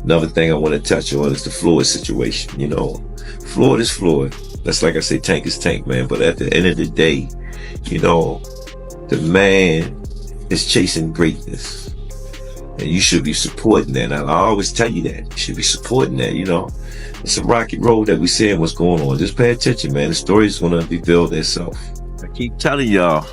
Another thing I want to touch on is the Floyd situation. Floyd is Floyd. That's like I say, Tank is Tank, man. But at the end of the day, the man is chasing greatness. And you should be supporting that. And I always tell you that. You should be supporting that, It's a rocky road that we seeing what's going on. Just pay attention, man. The story is going to reveal itself. I keep telling y'all,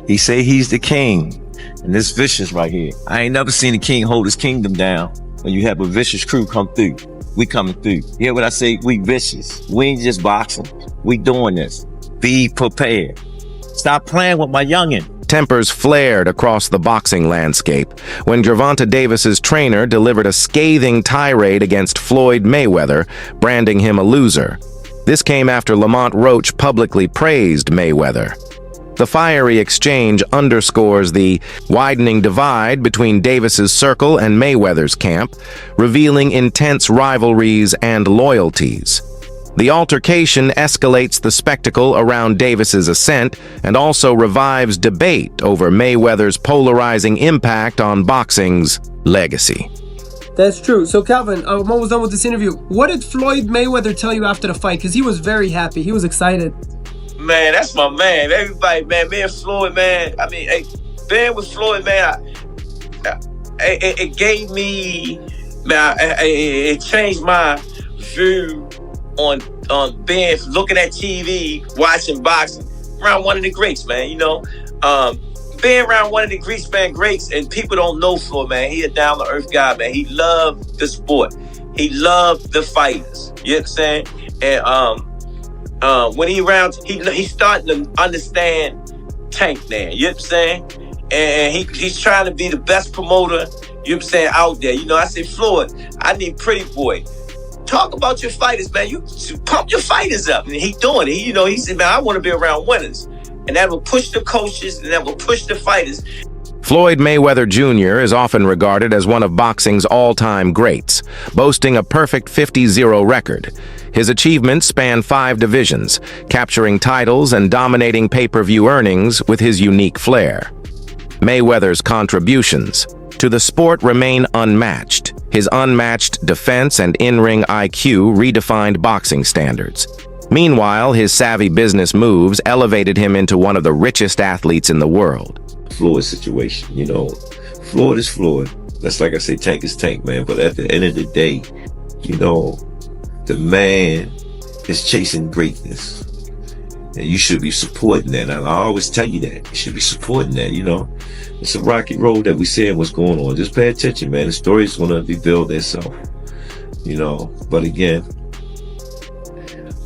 he say he's the king. And this Vicious right here. I ain't never seen a king hold his kingdom down when you have a vicious crew come through. We coming through. You hear what I say? We vicious. We ain't just boxing. We doing this. Be prepared. Stop playing with my youngin'. Tempers flared across the boxing landscape when Gervonta Davis's trainer delivered a scathing tirade against Floyd Mayweather, branding him a loser. This came after Lamont Roach publicly praised Mayweather. The fiery exchange underscores the widening divide between Davis's circle and Mayweather's camp, revealing intense rivalries and loyalties. The altercation escalates the spectacle around Davis's ascent and also revives debate over Mayweather's polarizing impact on boxing's legacy. That's true. So Calvin, I'm almost done with this interview. What did Floyd Mayweather tell you after the fight? Because he was very happy. He was excited. Man, that's my man. Everybody, man, me and Floyd, man. I mean, being with Floyd, man, it gave me, man, it changed my view on being, looking at TV, watching boxing around one of the greats, man. Being around one of the greats, and people don't know Floyd, man. He a down to earth guy, man. He loved the sport. He loved the fighters. You know what I'm saying? And when he's starting to understand Tank now. You know what I'm saying? And he's trying to be the best promoter. You know what I'm saying, out there. I say, Floyd, I need Pretty Boy. Talk about your fighters, man. You pump your fighters up. And he doing it. He said, man, I want to be around winners. And that will push the coaches and that will push the fighters. Floyd Mayweather Jr. is often regarded as one of boxing's all-time greats, boasting a perfect 50-0 record. His achievements span 5 divisions, capturing titles and dominating pay-per-view earnings with his unique flair. Mayweather's contributions to the sport remain unmatched. His unmatched defense and in-ring IQ redefined boxing standards. Meanwhile, his savvy business moves elevated him into one of the richest athletes in the world. Floyd situation, Floyd is Floyd. That's like I say, Tank is Tank, man. But at the end of the day, the man is chasing greatness. And you should be supporting that. And I always tell you that. You should be supporting that, It's a rocky road that we seeing what's going on. Just pay attention, man. The story is going to reveal itself. But again,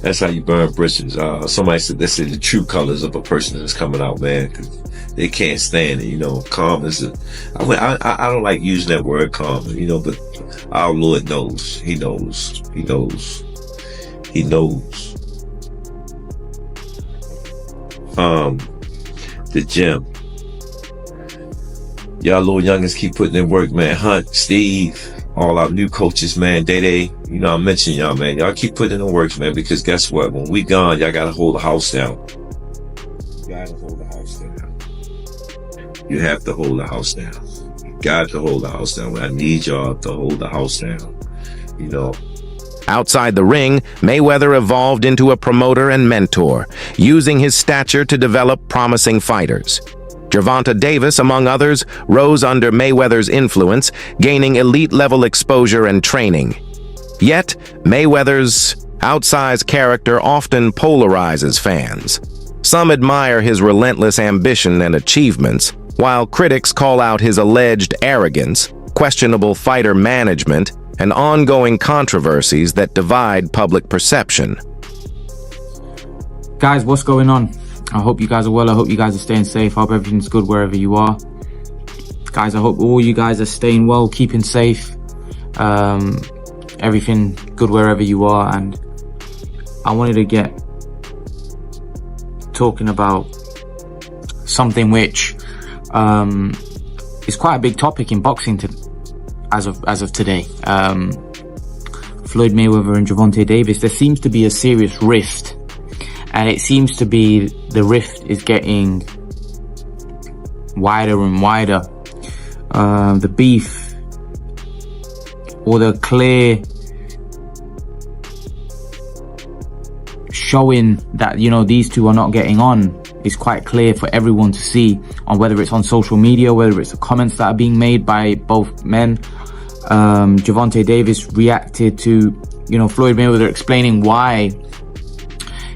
that's how you burn bridges. Somebody said this is the true colors of a person that's coming out, man. 'Cause they can't stand it, Calm is I don't like using that word calm, but our Lord knows. He knows. He knows. He knows. The gym. Y'all little youngins keep putting in work, man. Hunt, Steve, all our new coaches, man. Day, I mentioned y'all, man. Y'all keep putting in the work, man, because guess what? When we gone, y'all gotta hold the house down. You gotta hold the house down. You have to hold the house down. You got to hold the house down. I need y'all to hold the house down. Outside the ring, Mayweather evolved into a promoter and mentor, using his stature to develop promising fighters. Gervonta Davis, among others, rose under Mayweather's influence, gaining elite-level exposure and training. Yet, Mayweather's outsized character often polarizes fans. Some admire his relentless ambition and achievements, while critics call out his alleged arrogance, questionable fighter management, and ongoing controversies that divide public perception. Guys, what's going on? I hope you guys are well. I hope you guys are staying safe. I hope everything's good wherever you are. Guys, I hope all you guys are staying well, keeping safe. Everything good wherever you are. And I wanted to get talking about something which is quite a big topic in boxing as of today. Floyd Mayweather and Gervonta Davis. There seems to be a serious rift, and it seems to be the rift is getting wider and wider. The beef or the clear showing that, you know, these two are not getting on is quite clear for everyone to see, on whether it's on social media, whether it's the comments that are being made by both men. Gervonta Davis reacted to, you know, Floyd Mayweather explaining why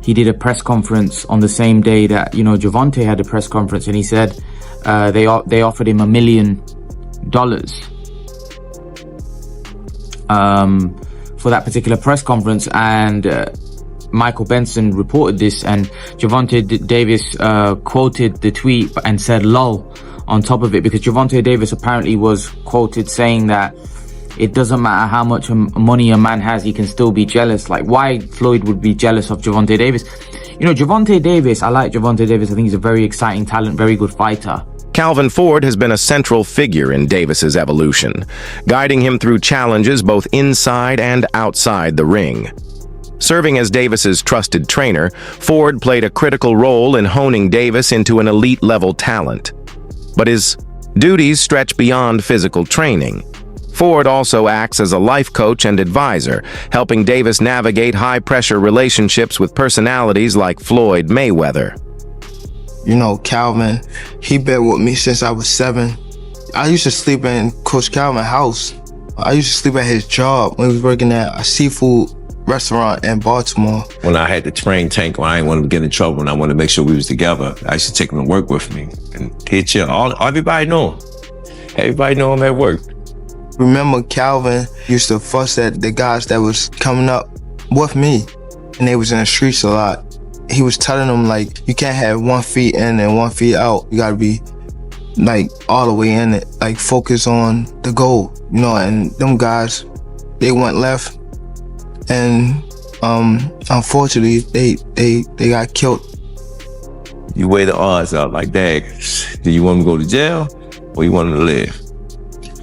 he did a press conference on the same day that, you know, Gervonta had a press conference, and he said they offered him $1 million for that particular press conference. And Michael Benson reported this, and Gervonta Davis quoted the tweet and said lol on top of it, because Gervonta Davis apparently was quoted saying that it doesn't matter how much money a man has, he can still be jealous. Like, why Floyd would be jealous of Gervonta Davis? You know, Gervonta Davis, I like Gervonta Davis. I think he's a very exciting talent, very good fighter. Calvin Ford has been a central figure in Davis's evolution, guiding him through challenges both inside and outside the ring. Serving as Davis's trusted trainer, Ford played a critical role in honing Davis into an elite-level talent. But his duties stretch beyond physical training. Ford also acts as a life coach and advisor, helping Davis navigate high-pressure relationships with personalities like Floyd Mayweather. You know, Calvin, he been with me since I was 7. I used to sleep in Coach Calvin's house. I used to sleep at his job when he was working at a seafood restaurant in Baltimore. When I had to train Tank, when I didn't want him to get in trouble and I wanted to make sure we was together, I used to take him to work with me. And he'd chill. Everybody know him. Everybody know him at work. Remember, Calvin used to fuss at the guys that was coming up with me, and they was in the streets a lot. He was telling them, like, you can't have 1 feet in and 1 feet out. You gotta be, like, all the way in it. Like, focus on the goal, you know. And them guys, they went left, and unfortunately, they got killed. You weigh the odds out like that. Do you want him to go to jail or you want him to live?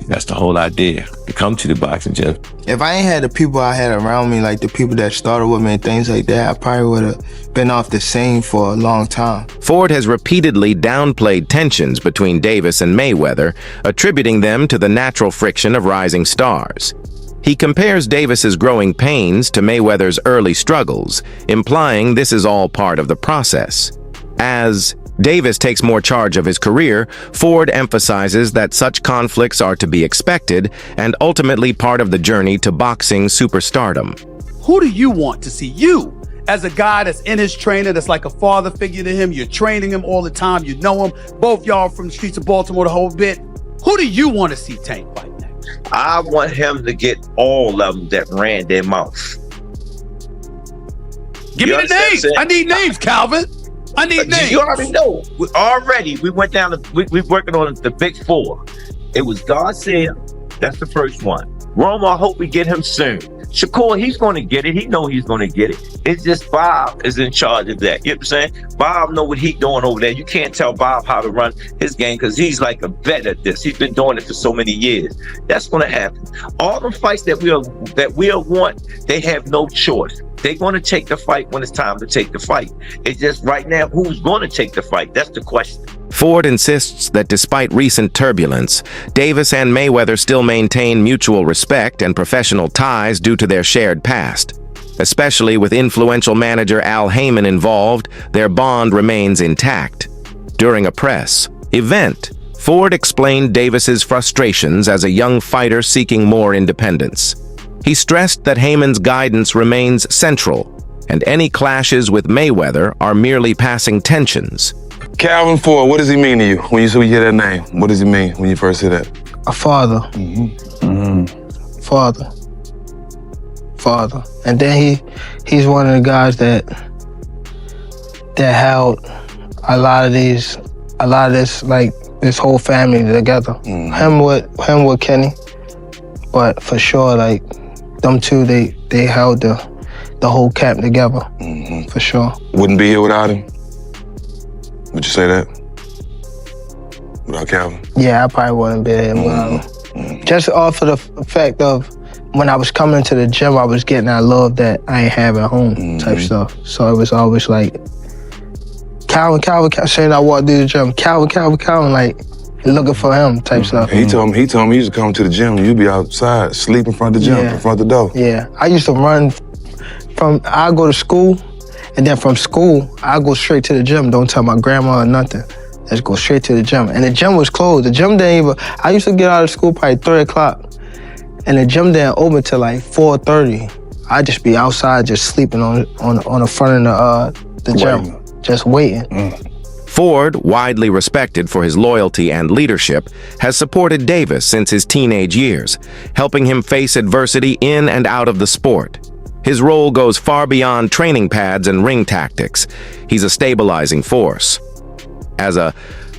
That's the whole idea, to come to the boxing gym. If I ain't had the people I had around me, like the people that started with me and things like that, I probably would have been off the scene for a long time. Ford has repeatedly downplayed tensions between Davis and Mayweather, attributing them to the natural friction of rising stars. He compares Davis's growing pains to Mayweather's early struggles, implying this is all part of the process. As Davis takes more charge of his career, Ford emphasizes that such conflicts are to be expected and ultimately part of the journey to boxing superstardom. Who do you want to see? You, as a guy that's in his trainer, that's like a father figure to him, you're training him all the time, you know him, both y'all from the streets of Baltimore the whole bit. Who do you want to see Tank fight next? I want him to get all of them that ran their mouth. Give me the names. I need names, Calvin. I need names. You already know. We went down to, we're working on the big 4. It was Garcia, that's the first one. Roma, I hope we get him soon. Shakur, he's going to get it. He know he's going to get it. It's just Bob is in charge of that. You know what I'm saying? Bob know what he's doing over there. You can't tell Bob how to run his game because he's like a vet at this. He's been doing it for so many years. That's going to happen. All the fights that we'll want, they have no choice. They're going to take the fight when it's time to take the fight. It's just right now, who's going to take the fight? That's the question. Ford insists that despite recent turbulence, Davis and Mayweather still maintain mutual respect and professional ties due to their shared past. Especially with influential manager Al Heyman involved, their bond remains intact. During a press event, Ford explained Davis's frustrations as a young fighter seeking more independence. He stressed that Heyman's guidance remains central, and any clashes with Mayweather are merely passing tensions. Calvin Ford, what does he mean to you when you hear that name? What does he mean when you first hear that? A father. Father. And then he's one of the guys that held a lot of this, like this whole family together. Him with Kenny, but for sure, like them two, they held the whole camp together. For sure. Wouldn't be here without him. Would you say that? Without Calvin? Yeah, I probably wouldn't be here without him. Just off of the fact of when I was coming to the gym, I was getting that love that I ain't have at home type stuff. So it was always like, Calvin, saying I walked through the gym, Calvin, like, looking for him type stuff. He told me he used to come to the gym. You be outside, sleep in front of the gym, in front of the door. Yeah, I used to run I go to school, and then from school, I go straight to the gym. Don't tell my grandma or nothing. Just go straight to the gym. And the gym was closed. The gym didn't even, I used to get out of school probably 3 o'clock, and the gym didn't open till like 4:30. I'd just be outside just sleeping on the front of the gym, just waiting. Ford, widely respected for his loyalty and leadership, has supported Davis since his teenage years, helping him face adversity in and out of the sport. His role goes far beyond training pads and ring tactics. He's a stabilizing force. As a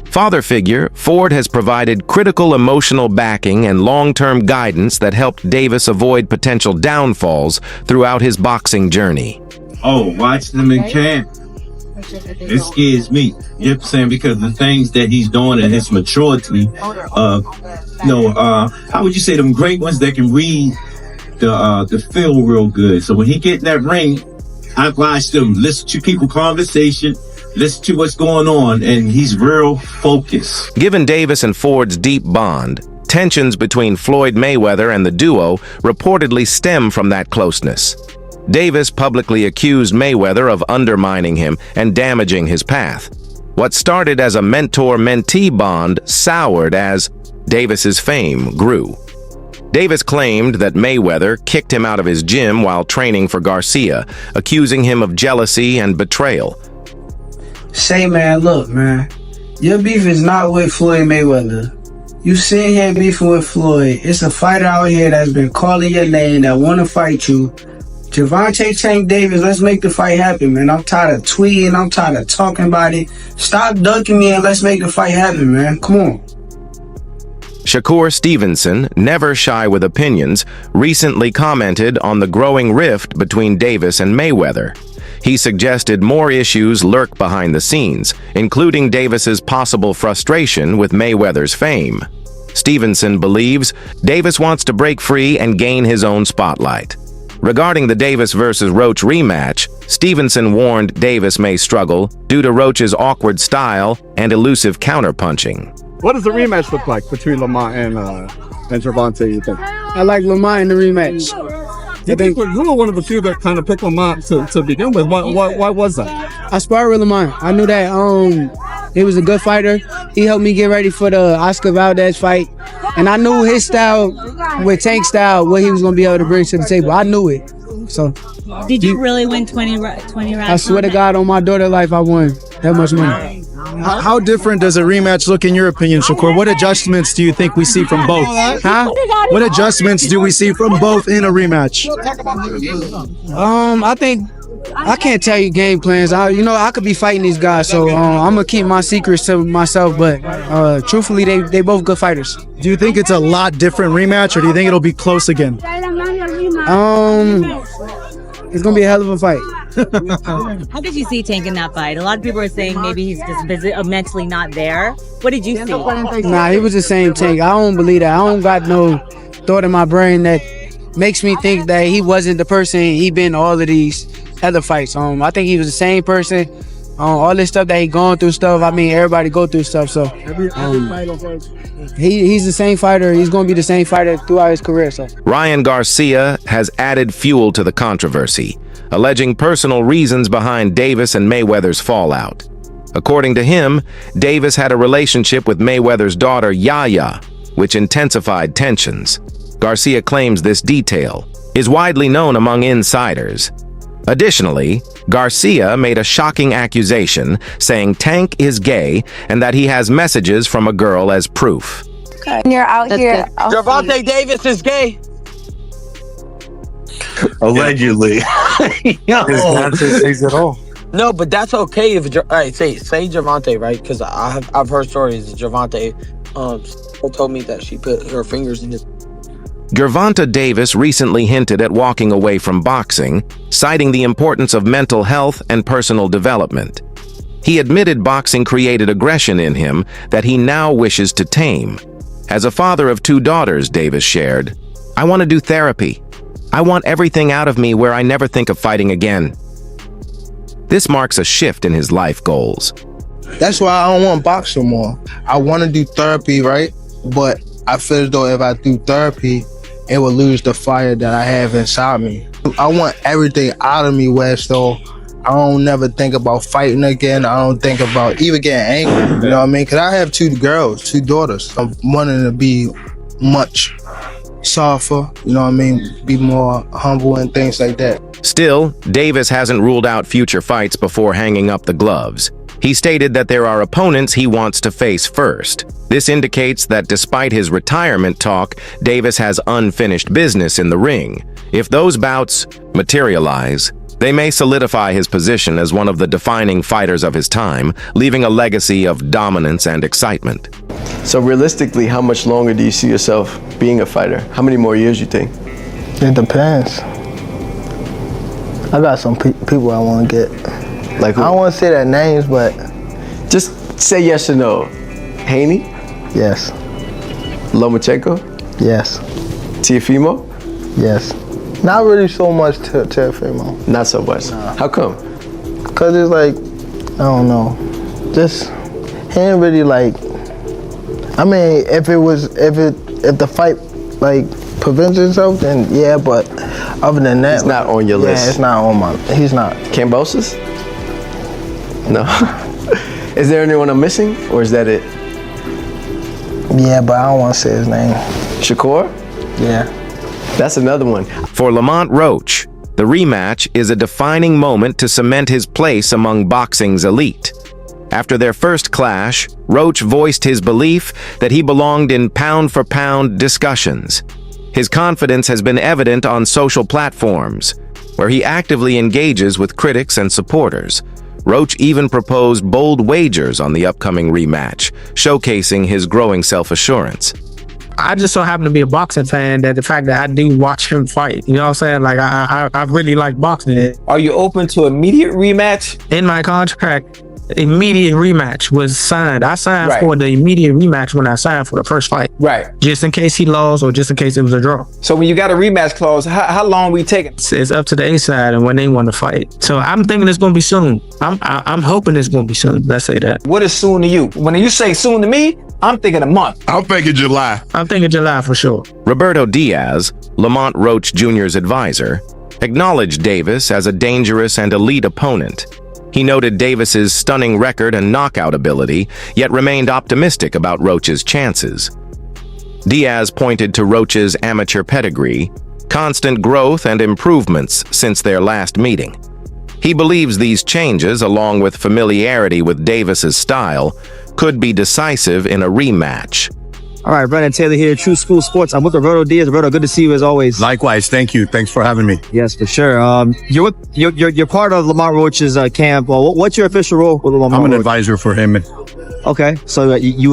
father figure, Ford has provided critical emotional backing and long-term guidance that helped Davis avoid potential downfalls throughout his boxing journey. Oh, watching him in camp, it scares me. You know what I'm saying? Because the things that he's doing and his maturity, how would you say them great ones that can read the feel real good. So when he get in that ring, I watched him listen to people conversation, listen to what's going on, and he's real focused. Given Davis and Ford's deep bond, tensions between Floyd Mayweather and the duo reportedly stem from that closeness. Davis publicly accused Mayweather of undermining him and damaging his path. What started as a mentor-mentee bond soured as Davis's fame grew. Davis claimed that Mayweather kicked him out of his gym while training for Garcia, accusing him of jealousy and betrayal. Say, man, look, man, your beef is not with Floyd Mayweather. You sitting here beefing with Floyd. It's a fighter out here that's been calling your name that want to fight you. Gervonta Tank Davis, let's make the fight happen, man. I'm tired of tweeting. I'm tired of talking about it. Stop ducking me and let's make the fight happen, man. Come on. Shakur Stevenson, never shy with opinions, recently commented on the growing rift between Davis and Mayweather. He suggested more issues lurk behind the scenes, including Davis's possible frustration with Mayweather's fame. Stevenson believes Davis wants to break free and gain his own spotlight. Regarding the Davis versus Roach rematch, Stevenson warned Davis may struggle due to Roach's awkward style and elusive counterpunching. What does the rematch look like between Lamont and Gervonta, you think? I like Lamont in the rematch. You think you were one of the few that kind of picked Lamont to begin with. Why was that? I sparred with Lamont. I knew that he was a good fighter. He helped me get ready for the Oscar Valdez fight. And I knew his style, with Tank's style, what he was going to be able to bring to the table. I knew it. So, did you really win 20 rounds? I swear to God, on my daughter's life, I won that much money. How different does a rematch look in your opinion, Shakur? What adjustments do you think we see from both? Huh? What adjustments do we see from both in a rematch? I think I can't tell you game plans. I could be fighting these guys, so I'm gonna keep my secrets to myself. But truthfully, they both good fighters. Do you think it's a lot different rematch, or do you think it'll be close again? It's gonna be a hell of a fight. How did you see Tank in that fight? A lot of people are saying maybe he's just mentally not there. What did you see? Nah, he was the same Tank. I don't believe that. I don't got no thought in my brain that makes me think that he wasn't the person he been all of these other fights. I think he was the same person. All this stuff that he going through stuff. I mean, everybody go through stuff. So he's the same fighter. He's going to be the same fighter throughout his career. So Ryan Garcia has added fuel to the controversy, alleging personal reasons behind Davis and Mayweather's fallout. According to him, Davis had a relationship with Mayweather's daughter, Yaya, which intensified tensions. Garcia claims this detail is widely known among insiders. Additionally, Garcia made a shocking accusation saying Tank is gay and that he has messages from a girl as proof. Okay. You're out here. Gervonta Davis is gay. Allegedly. His answer says it all. No, but that's okay if all right, say Gervonta, right? Because I've heard stories that Gervonta told me that she put her fingers in his. Gervonta Davis recently hinted at walking away from boxing, citing the importance of mental health and personal development. He admitted boxing created aggression in him that he now wishes to tame. As a father of 2 daughters, Davis shared, "I want to do therapy. I want everything out of me where I never think of fighting again." This marks a shift in his life goals. That's why I don't want to box no more. I want to do therapy, right? But I feel as though if I do therapy, it will lose the fire that I have inside me. I want everything out of me where so I don't never think about fighting again. I don't think about even getting angry. You know what I mean? Because I have 2 girls, 2 daughters. I'm wanting to be much softer, you know what I mean? Be more humble and things like that. Still, Davis hasn't ruled out future fights before hanging up the gloves. He stated that there are opponents he wants to face first. This indicates that despite his retirement talk, Davis has unfinished business in the ring. If those bouts materialize, they may solidify his position as one of the defining fighters of his time, leaving a legacy of dominance and excitement. So realistically, how much longer do you see yourself being a fighter? How many more years you think? It depends. I got some people I want to get. Like who? I don't want to say their names, but just say yes or no. Haney? Yes. Lomachenko? Yes. Teofimo? Yes. Not really so much Teofimo. Not so much. Nah. How come? Cause it's like, I don't know. Just he ain't really like. I mean, if the fight like prevents itself, then yeah. But other than that, it's not on your list. Yeah, it's not on my. He's not. Kambosos? No. Is there anyone I'm missing, or is that it? Yeah, but I don't want to say his name. Shakur? Yeah. That's another one. For Lamont Roach, the rematch is a defining moment to cement his place among boxing's elite. After their first clash, Roach voiced his belief that he belonged in pound-for-pound discussions. His confidence has been evident on social platforms, where he actively engages with critics and supporters. Roach even proposed bold wagers on the upcoming rematch, showcasing his growing self-assurance. I just so happen to be a boxing fan that the fact that I do watch him fight, you know what I'm saying? Like, I really like boxing. Are you open to immediate rematch? In my contract, immediate rematch was signed. I signed Right. for the immediate rematch when I signed for the first fight. Right. Just in case he lost or just in case it was a draw. So when you got a rematch clause, how long we taking? It's up to the A side and when they want to fight. So I'm thinking it's going to be soon. I'm hoping it's going to be soon. Let's say that. What is soon to you? When you say soon to me, I'm thinking a month. I'm thinking July. I'm thinking July for sure. Roberto Diaz, Lamont Roach Jr.'s advisor, acknowledged Davis as a dangerous and elite opponent. He noted Davis's stunning record and knockout ability, yet remained optimistic about Roach's chances. Diaz pointed to Roach's amateur pedigree, constant growth and improvements since their last meeting. He believes these changes, along with familiarity with Davis's style, could be decisive in a rematch. All right, Brandon Taylor here, True School Sports. I'm with Roberto Diaz. Roberto, good to see you as always. Likewise, thank you. Thanks for having me. Yes, for sure. You're part of Lamont Roach's camp. Well, what's your official role with Lamont Roach? I'm an advisor for him. Okay, so you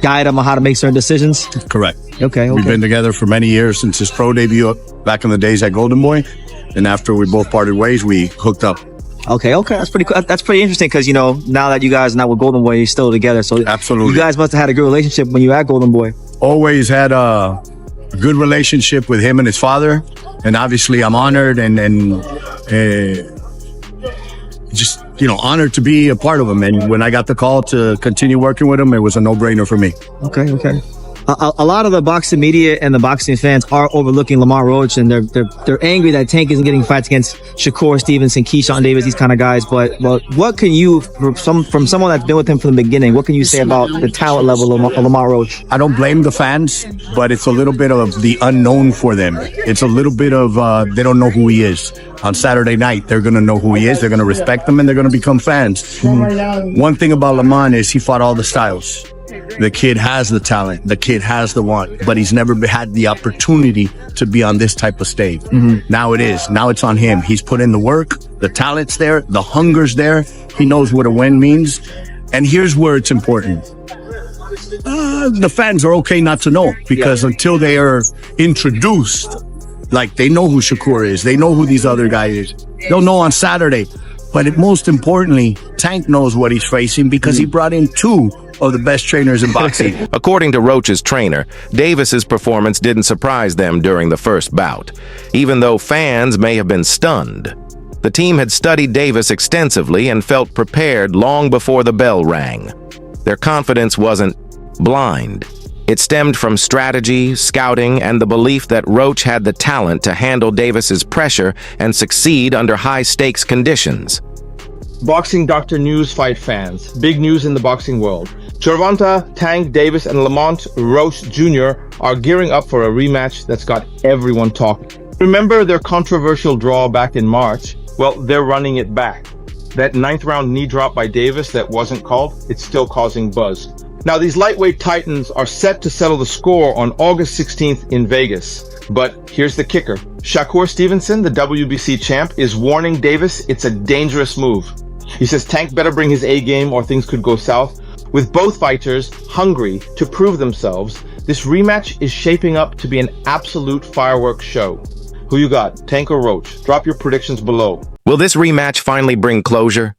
guide him on how to make certain decisions? Correct. Okay. We've been together for many years since his pro debut back in the days at Golden Boy. And after we both parted ways, we hooked up. Okay. That's pretty cool. That's pretty interesting because, now that you guys are not with Golden Boy, you're still together. So absolutely, you guys must have had a good relationship when you were at Golden Boy. Always had a good relationship with him and his father. And obviously I'm honored and just, honored to be a part of him. And when I got the call to continue working with him, it was a no-brainer for me. Okay. A lot of the boxing media and the boxing fans are overlooking Lamont Roach, and they're angry that Tank isn't getting fights against Shakur Stevenson, Keyshawn Davis, these kind of guys. But what can you, from someone that's been with him from the beginning, what can you say about the talent level of Lamont Roach? I don't blame the fans, but it's a little bit of the unknown for them. It's a little bit of they don't know who he is. On Saturday night, they're going to know who he is. They're going to respect him, and they're going to become fans. Mm-hmm. One thing about Lamont is he fought all the styles. The kid has the talent. The kid has the want, but he's never had the opportunity to be on this type of stage. Mm-hmm. Now it is. Now it's on him. He's put in the work. The talent's there. The hunger's there. He knows what a win means. And here's where it's important. The fans are okay not to know because until they are introduced, like they know who Shakur is, they know who these other guys is. They'll know on Saturday. But most importantly, Tank knows what he's facing because he brought in two of the best trainers in boxing. According to Roach's trainer, Davis's performance didn't surprise them during the first bout, even though fans may have been stunned. The team had studied Davis extensively and felt prepared long before the bell rang. Their confidence wasn't blind. It stemmed from strategy, scouting, and the belief that Roach had the talent to handle Davis's pressure and succeed under high-stakes conditions. Boxing Dr. News fight fans, big news in the boxing world. Gervonta, Tank Davis, and Lamont Roach Jr. are gearing up for a rematch that's got everyone talking. Remember their controversial draw back in March? Well, they're running it back. That 9th round knee drop by Davis that wasn't called, it's still causing buzz. Now, these lightweight titans are set to settle the score on August 16th in Vegas. But here's the kicker. Shakur Stevenson, the WBC champ, is warning Davis it's a dangerous move. He says Tank better bring his A game or things could go south. With both fighters hungry to prove themselves, this rematch is shaping up to be an absolute fireworks show. Who you got, Tank or Roach? Drop your predictions below. Will this rematch finally bring closure?